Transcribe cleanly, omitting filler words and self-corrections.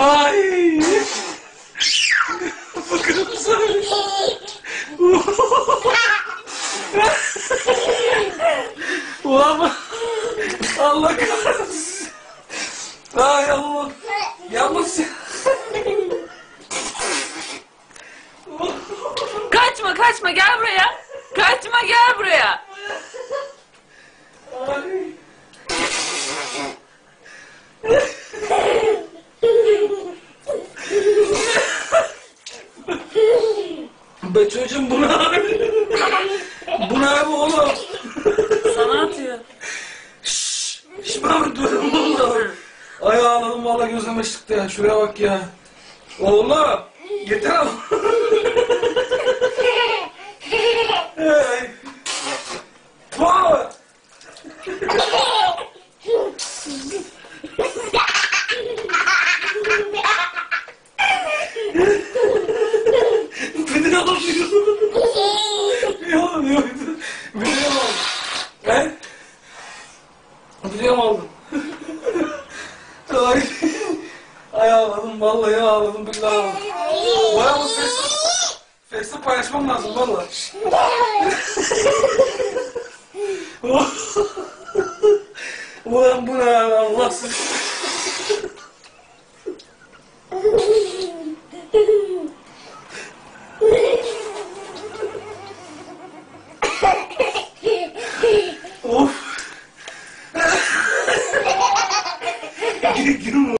Ay. Bakar mısın? Ulan Allah kahretsin. Ay Allah. Yalnız. Kaçma gel buraya. Kaçma gel buraya. Ay. Be çocuğum bu ne? Bu ne bu oğlum? Sana atıyor. Şşş ben durum oğlum. Ay ağladım vallahi gözüme çıktı ya. Şuraya bak ya. Oğlum yeter ama. Hey. Puh. Beni alamıyor. Yok. Beni aldım. He? Biliyorum aldım. Ay. Ay ağladım vallahi ağladım billahi ağladım. Bayağı bu Face'te paylaşmam lazım vallahi.